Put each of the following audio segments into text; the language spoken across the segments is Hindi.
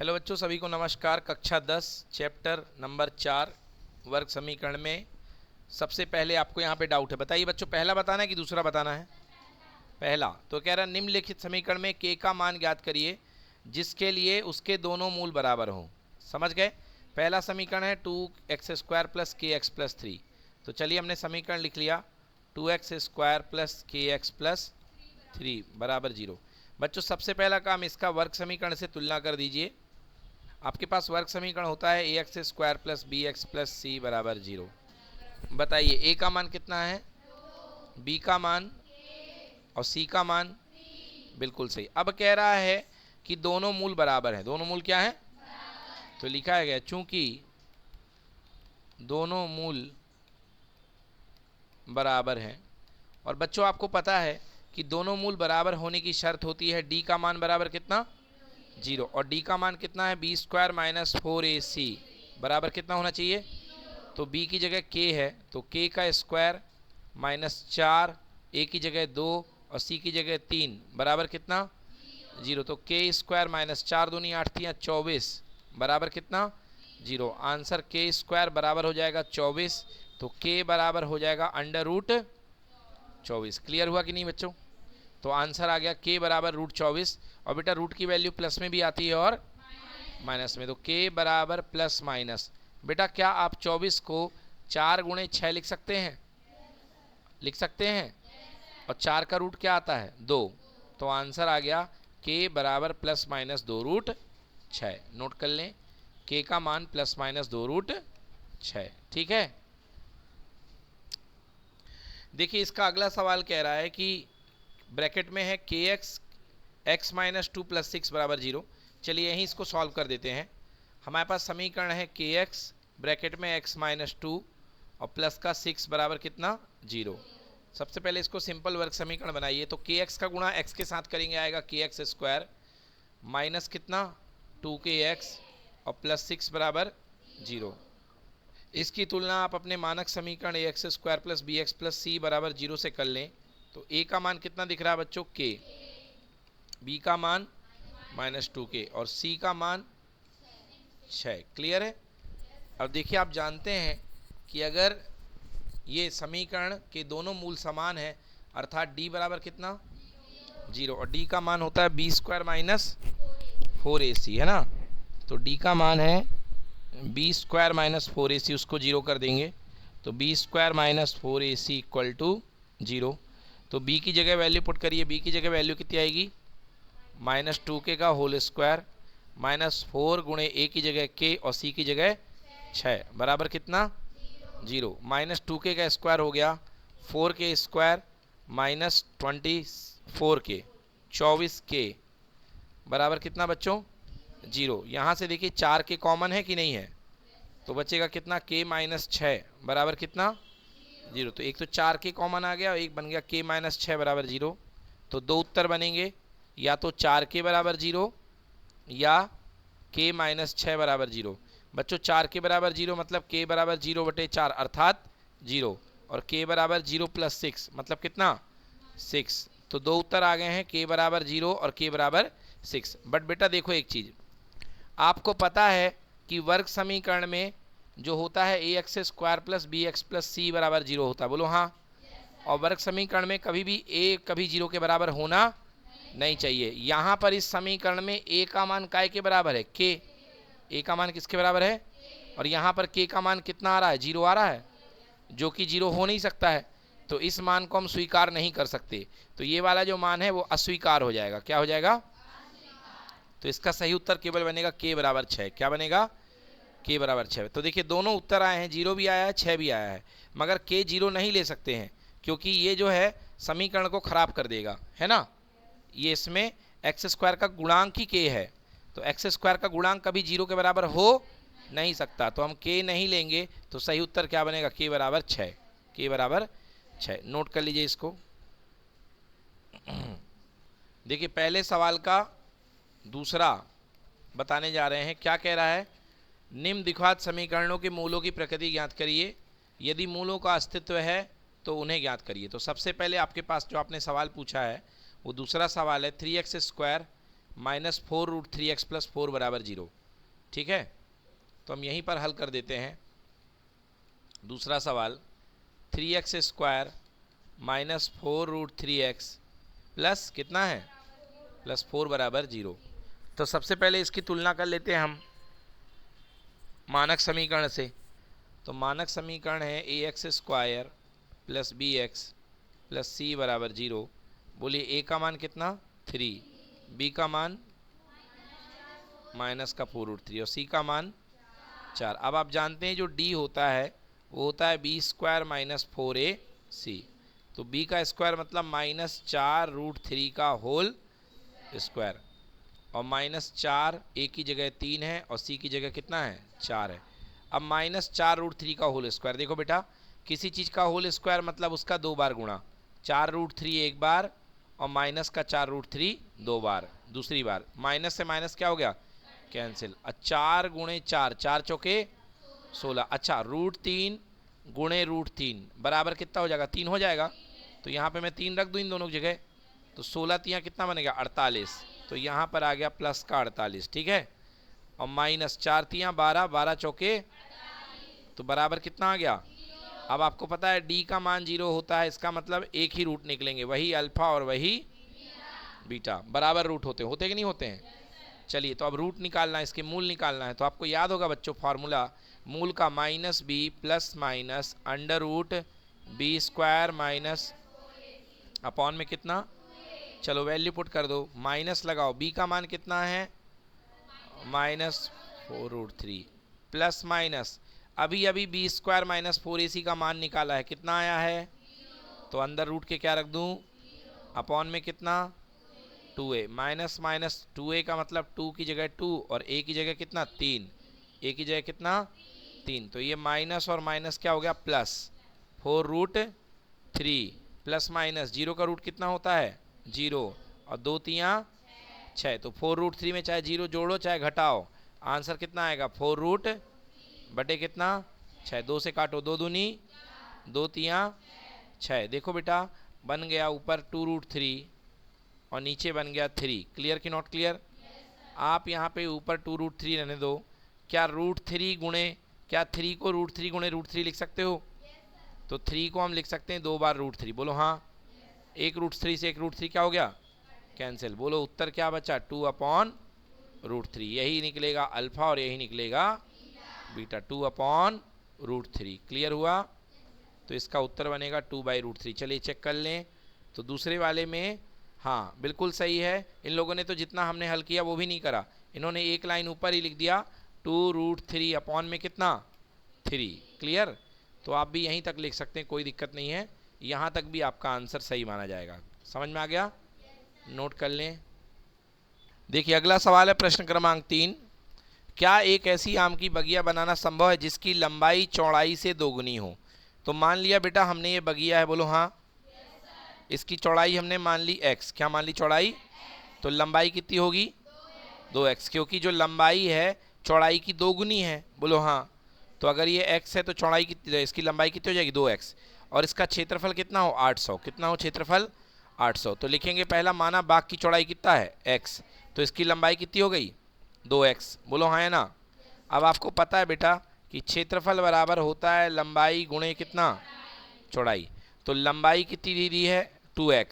हेलो बच्चों, सभी को नमस्कार। कक्षा 10 चैप्टर नंबर 4 वर्ग समीकरण में सबसे पहले आपको यहाँ पे डाउट है। बताइए बच्चों, पहला बताना है कि दूसरा बताना है? पहला। तो कह रहा है निम्नलिखित समीकरण में k का मान ज्ञात करिए जिसके लिए उसके दोनों मूल बराबर हों। समझ गए? पहला समीकरण है 2x² प्लस kx प्लस 3। तो चलिए हमने समीकरण लिख लिया 2x² प्लस kx प्लस 3 बराबर 0। बच्चों सबसे पहला काम, इसका वर्ग समीकरण से तुलना कर दीजिए। आपके पास वर्ग समीकरण होता है ax² plus bx plus c बराबर 0। बताइए a का मान कितना है, b का मान और c का मान? बिल्कुल सही। अब कह रहा है कि दोनों मूल बराबर हैं। दोनों मूल क्या है? तो लिखा है गया चूंकि दोनों मूल बराबर हैं। और बच्चों आपको पता है कि दोनों मूल बराबर होने की शर्त होती है d का मान बराबर कितना? 0। और d का मान कितना है? b² माइनस 4ac बराबर कितना होना चाहिए? तो b की जगह k है तो k का स्क्वायर माइनस 4, a की जगह 2 और c की जगह 3 बराबर कितना? 0। तो k² माइनस 4 दूनी 8 3 24 बराबर कितना? 0। आंसर k² बराबर हो जाएगा 24। तो k बराबर हो जाएगा अंडर रूट 24। क्लियर हुआ कि नहीं बच्चों? तो आंसर आ गया k बराबर रूट 24। और बेटा रूट की वैल्यू प्लस में भी आती है और माइनस में, तो k बराबर प्लस माइनस। बेटा क्या आप 24 को 4 गुणे 6 लिख सकते हैं? लिख सकते हैं। और 4 का रूट क्या आता है? 2। तो आंसर आ गया k बराबर प्लस माइनस 2 रूट 6। नोट कर लें, k का मान प्लस माइनस 2 रूट 6। ठीक है। देखिए इसका अगला सवाल कह रहा है कि ब्रैकेट में है kx x माइनस 2 प्लस 6 बराबर 0। चलिए यहीं इसको सॉल्व कर देते हैं। हमारे पास समीकरण है kx ब्रैकेट में x माइनस 2 और प्लस का 6 बराबर कितना? 0। सबसे पहले इसको सिंपल वर्ग समीकरण बनाइए। तो kx का गुणा x के साथ करेंगे, आएगा kx² माइनस कितना? 2kx और प्लस 6 बराबर 0। इसकी तुलना आप अपने मानक समीकरण ax² plus bx plus c बराबर 0 से कर लें। तो a का मान कितना दिख रहा है बच्चों? k। b का मान माइनस 2k और c का मान 6। क्लियर है? अब देखिए आप जानते हैं कि अगर ये समीकरण के दोनों मूल समान है अर्थात d बराबर कितना? 0। और d का मान होता है b² माइनस 4ac, है ना? तो d का मान है b² माइनस 4ac, उसको 0 कर देंगे तो b² minus 4ac equal to 0। तो b की जगह वैल्यू पुट करिए। b की जगह वैल्यू कितनी आएगी? माइनस 2k का होल स्क्वायर माइनस 4 गुणे a की जगह k और c की जगह 6 बराबर कितना? 0। माइनस 2k का स्क्वायर हो गया 4k square minus 24k 24k बराबर कितना बच्चों? 0। यहाँ से देखिए 4k कॉमन है कि नहीं है? तो बचेगा कितना? k माइनस 6 बराबर कितना? 0। तो एक तो 4k कॉमन आ गया और एक बन गया k माइनस 6 बराबर 0। तो दो उत्तर बनेंगे, या तो 4k बराबर 0 या k माइनस 6 बराबर 0। बच्चों 4k बराबर 0 मतलब k बराबर 0/4 अर्थात 0 और k बराबर 0 प्लस 6 मतलब कितना? 6। तो दो उत्तर आ गए हैं, k बराबर 0 और k बराबर 6। बट बेटा देखो एक चीज़, आपको पता है कि वर्ग समीकरण में जो होता है ax² plus bx plus c बराबर 0 होता है। बोलो हाँ। और वर्ग समीकरण में कभी भी a कभी 0 के बराबर होना नहीं चाहिए। यहाँ पर इस समीकरण में a का मान काय के बराबर है? k। a का मान किसके बराबर है? और यहाँ पर k का मान कितना आ रहा है? 0 आ रहा है, जो कि 0 हो नहीं सकता है। तो इस मान को हम स्वीकार नहीं कर सकते। तो ये वाला जो मान है वो अस्वीकार हो जाएगा। क्या हो जाएगा? तो इसका सही उत्तर केवल बनेगा k बराबर 6। क्या बनेगा? k बराबर 6। तो देखिए दोनों उत्तर आए हैं, 0 भी आया है 6 भी आया है, मगर k 0 नहीं ले सकते हैं क्योंकि ये जो है समीकरण को खराब कर देगा, है ना? ये इसमें x² का गुणांक ही k है, तो x² का गुणांक कभी 0 के बराबर हो नहीं सकता। तो हम k नहीं लेंगे। तो सही उत्तर क्या बनेगा? k बराबर 6। k बराबर 6। नोट कर लीजिए इसको। देखिए पहले सवाल का दूसरा बताने जा रहे हैं। क्या कह रहा है? निम्न दिखात समीकरणों के मूलों की प्रकृति ज्ञात करिए। यदि मूलों का अस्तित्व है तो उन्हें ज्ञात करिए। तो सबसे पहले आपके पास जो आपने सवाल पूछा है वो दूसरा सवाल है 3x² -4√3x + 4 = 0। ठीक है, तो हम यहीं पर हल कर देते हैं। दूसरा सवाल 3x² -4√3x प्लस कितना है +4 = 0। तो सबसे पहले इसकी तुलना कर लेते हैं हम मानक समीकरण से। तो मानक समीकरण है ax² + bx + c = 0। बोलिए a का मान कितना 3, b का मान -4√3 और c का मान 4। अब आप जानते हैं जो d होता है वो होता है b² - 4ac। तो b का स्क्वायर मतलब -4√3 का होल स्क्वायर, और -4 a की जगह 3 है और c की जगह कितना है 4 है। अब -4√3 का होल स्क्वायर, देखो बेटा किसी चीज़ का होल स्क्वायर मतलब उसका 2 बार गुणा, 4√3 एक बार और माइनस का 4√3 2 बार, दूसरी बार माइनस से माइनस क्या हो गया कैंसिल। 4 × 4, 4 चौके 16। अच्छा √3 × √3 बराबर कितना हो जाएगा 3 हो जाएगा। तो यहाँ पे मैं 3 रख दूँ इन दोनों की जगह, तो 16 तियाँ कितना बनेगा 48। तो यहाँ पर आ गया प्लस का 48। ठीक है, और माइनस 4 तियाँ 12, 12 चौके तो बराबर कितना आ गया। अब आपको पता है d का मान 0 होता है, इसका मतलब एक ही रूट निकलेंगे, वही अल्फा और वही बीटा बराबर रूट होते कि नहीं होते हैं। चलिए तो अब रूट निकालना है, इसके मूल निकालना है। तो आपको याद होगा बच्चों फार्मूला, मूल का -b + -√b² - अपॉन में कितना, चलो वैल्यू पुट कर दो, माइनस लगाओ, b का मान कितना है -4√3 प्लस माइनस अभी b² - 4ac का मान निकाला है, कितना आया है, तो अंदर रूट के क्या रख दूं अपॉन में कितना 2a, माइनस माइनस 2a का मतलब 2 की जगह 2 और a की जगह कितना 3, a की जगह कितना 3। तो ये माइनस और माइनस क्या हो गया प्लस 4√3 प्लस माइनस 0 का रूट कितना होता है 0 और 2 तियाँ 6। तो 4√3 में चाहे 0 जोड़ो चाहे घटाओ, आंसर कितना आएगा 4 बटे कितना 6। 2 से काटो, 2 दूनी 2 तियाँ 6। देखो बेटा बन गया ऊपर 2√3 और नीचे बन गया 3। क्लियर कि नॉट क्लियर। आप यहाँ पे ऊपर 2√3 रहने दो, क्या √3 गुणे, क्या 3 को √3 गुणे √3 लिख सकते हो। तो 3 को हम लिख सकते हैं 2 बार √3, बोलो हाँ। एक √3 से एक √3 क्या हो गया कैंसिल। बोलो उत्तर क्या बचा 2/√3। यही निकलेगा अल्फा और यही निकलेगा बीटा 2/√3। क्लियर हुआ, तो इसका उत्तर बनेगा 2/√3। चलिए चेक कर लें। तो दूसरे वाले में हाँ बिल्कुल सही है, इन लोगों ने तो जितना हमने हल किया वो भी नहीं करा, इन्होंने एक लाइन ऊपर ही लिख दिया 2√3 अपॉन में कितना 3। क्लियर, तो आप भी यहीं तक लिख सकते हैं, कोई दिक्कत नहीं है, यहाँ तक भी आपका आंसर सही माना जाएगा। समझ में आ गया, नोट कर लें। देखिए अगला सवाल है प्रश्न क्रमांक 3, क्या एक ऐसी आम की बगिया बनाना संभव है जिसकी लंबाई चौड़ाई से दोगुनी हो। तो मान लिया बेटा हमने ये बगिया है, बोलो हाँ, इसकी चौड़ाई हमने मान ली x, क्या मान ली चौड़ाई, तो लंबाई कितनी होगी 2x, क्योंकि जो लंबाई है चौड़ाई की दोगुनी है, बोलो हाँ। तो अगर ये x है तो चौड़ाई कितनी, इसकी लंबाई कितनी हो जाएगी 2x, और इसका क्षेत्रफल कितना हो 800, कितना हो क्षेत्रफल 800। तो लिखेंगे पहला माना बाग की चौड़ाई कितना है x, तो इसकी लंबाई कितनी हो गई 2x, बोलो हाँ है ना। अब आपको पता है बेटा कि क्षेत्रफल बराबर होता है लंबाई गुणे कितना चौड़ाई। तो लंबाई कितनी दी है 2x,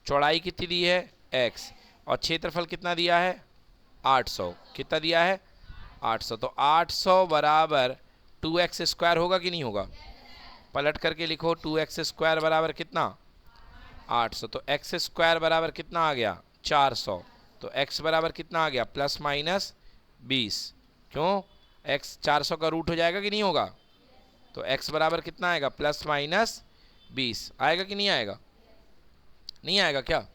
चौड़ाई कितनी दी है x, और क्षेत्रफल कितना दिया है 800, कितना दिया है 800। तो 800 बराबर 2x² होगा कि नहीं होगा, पलट करके लिखो 2x² बराबर कितना 800। तो x² बराबर कितना आ गया 400। तो x बराबर कितना आ गया ±20, क्यों x 400 का रूट हो जाएगा कि नहीं होगा। तो x बराबर कितना आएगा +-20 आएगा कि नहीं आएगा, नहीं आएगा क्या,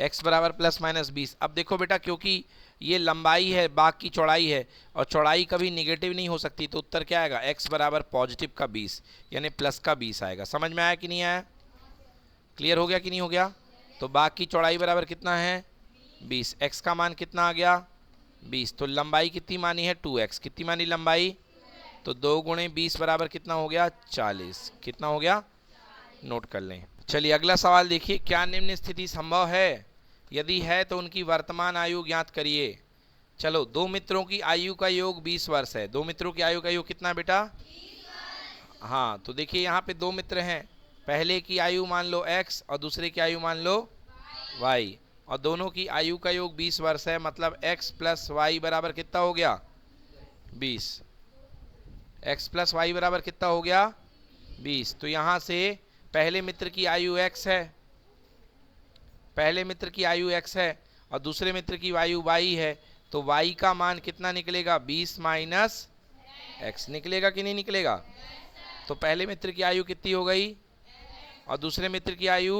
x बराबर +-20। अब देखो बेटा क्योंकि ये लंबाई है बाग की चौड़ाई है और चौड़ाई कभी निगेटिव नहीं हो सकती, तो उत्तर क्या आएगा x बराबर पॉजिटिव का 20 यानी प्लस का 20 आएगा। समझ में आया कि नहीं आया, क्लियर हो गया कि नहीं हो गया। तो बाग की चौड़ाई बराबर कितना है 20, x का मान कितना आ गया 20, तो लंबाई कितनी मानी है 2x, कितनी मानी लंबाई, तो 2 × 20 बराबर कितना हो गया 40, कितना हो गया नोट कर लें। चलिए अगला सवाल देखिए, क्या निम्न स्थिति संभव है, यदि है तो उनकी वर्तमान आयु ज्ञात करिए। चलो, दो मित्रों की आयु का योग 20 वर्ष है। दो मित्रों की आयु का योग कितना बेटा? हाँ, तो देखिए यहाँ पे दो मित्र हैं, पहले की आयु मान लो x और दूसरे की आयु मान लो y, और दोनों की आयु का योग 20 वर्ष है, मतलब x प्लस वाई बराबर कितना हो गया? 20। x प्लस वाई बराबर कितना हो गया? 20। तो यहाँ से पहले मित्र की आयु x है, पहले मित्र की आयु x है और दूसरे मित्र की आयु y है, तो y का मान कितना निकलेगा? 20 माइनस x निकलेगा कि नहीं निकलेगा? तो पहले मित्र की आयु कितनी हो गई और दूसरे मित्र की आयु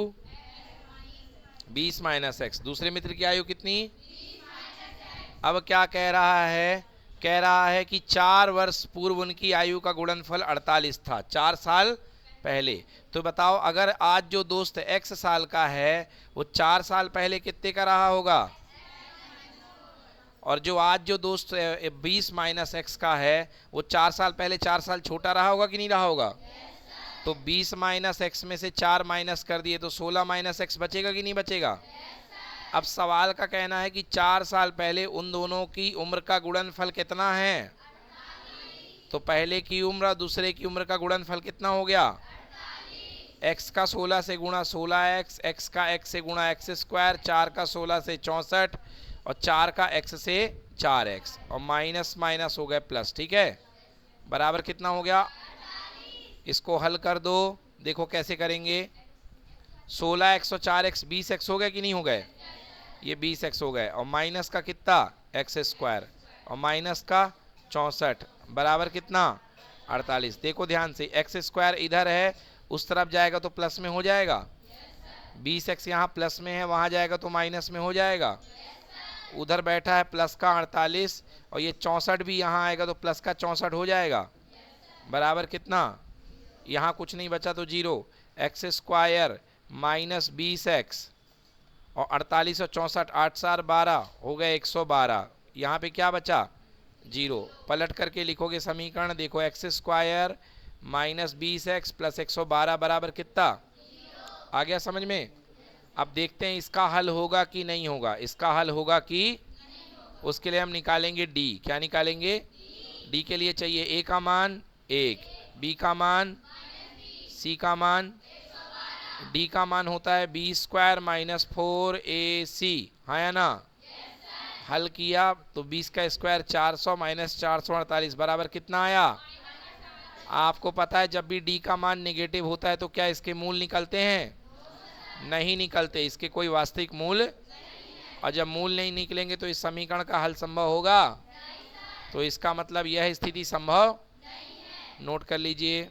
20 माइनस x। दूसरे मित्र की आयु कितनी? अब क्या कह रहा है? कह रहा है कि 4 वर्ष पूर्व उनकी आयु का गुणनफल 48 था, 4 साल पहले। तो बताओ, अगर आज जो दोस्त x साल का है वो 4 साल पहले कितने का रहा होगा? और जो आज जो दोस्त 20 माइनस एक्स का है वो 4 साल पहले 4 साल छोटा रहा होगा कि नहीं रहा होगा? तो 20 माइनस एक्स में से 4 माइनस कर दिए तो 16 माइनस एक्स बचेगा कि नहीं बचेगा? अब सवाल का कहना है कि 4 साल पहले उन दोनों की उम्र का गुणनफल कितना है? तो पहले की उम्र और दूसरे की उम्र का गुणनफल कितना हो गया? x का 16 से गुणा 16x, x का x से गुणा x स्क्वायर, 4 का 16 से 64 और 4 का x से 4x, और माइनस माइनस हो गए प्लस। ठीक है, बराबर कितना हो गया? इसको हल कर दो, देखो कैसे करेंगे। 16x और 4x 20x हो गए कि नहीं हो गए? ये 20x हो गए, और माइनस का कितना? x स्क्वायर, और माइनस का 64 बराबर कितना? 48। देखो ध्यान से, x स्क्वायर इधर है, उस तरफ जाएगा तो प्लस में हो जाएगा। 20x यहाँ प्लस में है, वहाँ जाएगा तो माइनस में हो जाएगा। उधर बैठा है प्लस का 48, और ये 64 भी यहाँ आएगा तो प्लस का 64 हो जाएगा। बराबर कितना? यहाँ कुछ नहीं बचा तो 0। x स्क्वायर माइनस 20x और 48 और 64, 8 4 12 हो गए 112। यहाँ पे क्या बचा? 0। पलट करके लिखोगे समीकरण, देखो x square minus 20x plus 112 बराबर कितना? आ गया समझ में? अब देखते हैं इसका हल होगा कि नहीं होगा। इसका हल होगा कि उसके लिए हम निकालेंगे d। क्या निकालेंगे? d के लिए चाहिए a का मान 1, b का मान, c का मान। d का मान होता है b स्क्वायर माइनस 4ac, हाँ या ना? हल किया तो 20 का स्क्वायर 400 माइनस 448 बराबर कितना आया? आपको पता है जब भी d का मान नेगेटिव होता है तो क्या इसके मूल निकलते हैं? नहीं निकलते, इसके कोई वास्तविक मूल। और जब मूल नहीं निकलेंगे तो इस समीकरण का हल संभव होगा? तो इसका मतलब यह स्थिति संभव। नोट कर लीजिए।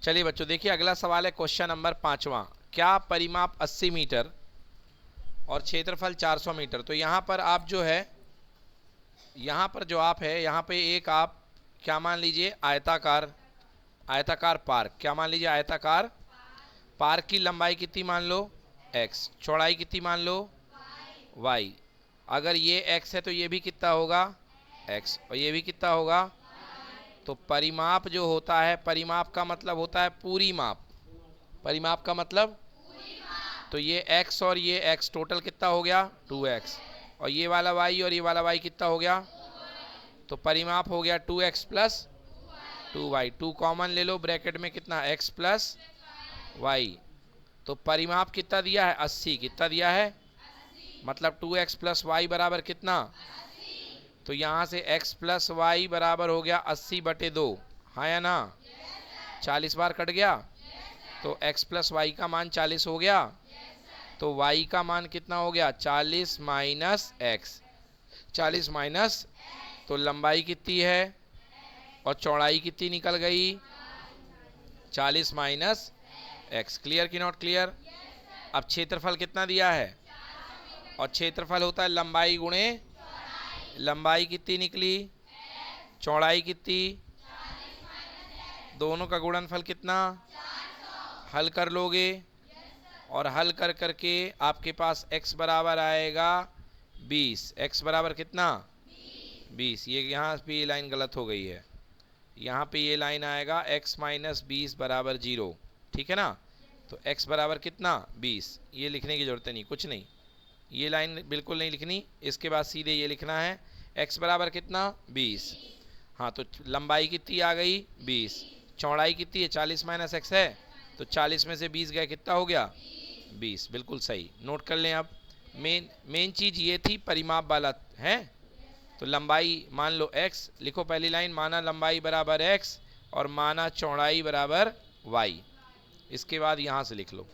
चलिए बच्चों, देखिए अगला सवाल है क्वेश्चन नंबर 5वां। क्या परिमाप 80 मीटर और क्षेत्रफल 400 मीटर। तो यहाँ पर आप जो है, यहाँ पर जो आप है, यहाँ पे एक आप क्या मान लीजिए? आयताकार, आयताकार पार्क। क्या मान लीजिए? आयताकार पार्क की लंबाई कितनी मान लो? x, चौड़ाई कितनी मान लो? y। अगर ये x है तो ये भी कितना होगा? x, और ये भी कितना होगा? तो परिमाप जो होता है, परिमाप का मतलब होता है पूरी माप। परिमाप का मतलब, तो ये x और ये x टोटल कितना हो गया? 2x, और ये वाला y और ये वाला y कितना हो गया? तो परिमाप हो गया 2x प्लस 2y। 2 कॉमन ले लो, ब्रैकेट में कितना? x plus y। तो परिमाप कितना दिया है? 80। कितना दिया है? मतलब 2x प्लस y बराबर कितना? तो यहाँ से x प्लस y बराबर हो गया 80/2, हाँ या ना? 40 बार कट गया, तो x प्लस y का मान 40 हो गया। तो y का मान कितना हो गया? 40 माइनस x। 40 माइनस, तो लंबाई कितनी है और चौड़ाई कितनी निकल गई? 40 माइनस x। क्लियर कि नॉट क्लियर? अब क्षेत्रफल कितना दिया है? और क्षेत्रफल होता है लंबाई गुणे, लंबाई कितनी निकली, चौड़ाई कितनी, दोनों का गुणनफल कितना? हल कर लोगे, और हल कर करके आपके पास x बराबर आएगा 20। x बराबर कितना? 20। ये यहाँ पे ये लाइन गलत हो गई है, यहाँ पे ये लाइन आएगा x माइनस 20 बराबर 0। ठीक है ना? तो x बराबर कितना 20। ये लिखने की ज़रूरत नहीं, कुछ नहीं, ये लाइन बिल्कुल नहीं लिखनी। इसके बाद सीधे ये लिखना है x बराबर कितना 20। हाँ, तो लंबाई कितनी आ गई 20, चौड़ाई कितनी है 40 माइनस x है, तो 40 में से 20 गया, कितना हो गया 20। बिल्कुल सही, नोट कर लें। अब मेन चीज़ ये थी परिमाप वाला है। तो लंबाई मान लो x, लिखो पहली लाइन, माना लंबाई बराबर x और माना चौड़ाई बराबर y। इसके बाद यहाँ से लिख लो।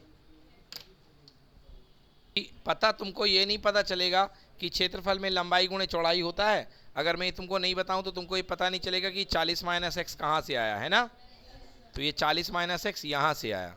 पता तुमको ये नहीं पता चलेगा कि क्षेत्रफल में लंबाई गुणे चौड़ाई होता है। अगर मैं तुमको नहीं बताऊं तो तुमको ये पता नहीं चलेगा कि 40 माइनस एक्स कहाँ से आया है ना। तो ये 40 माइनस एक्स यहाँ से आया।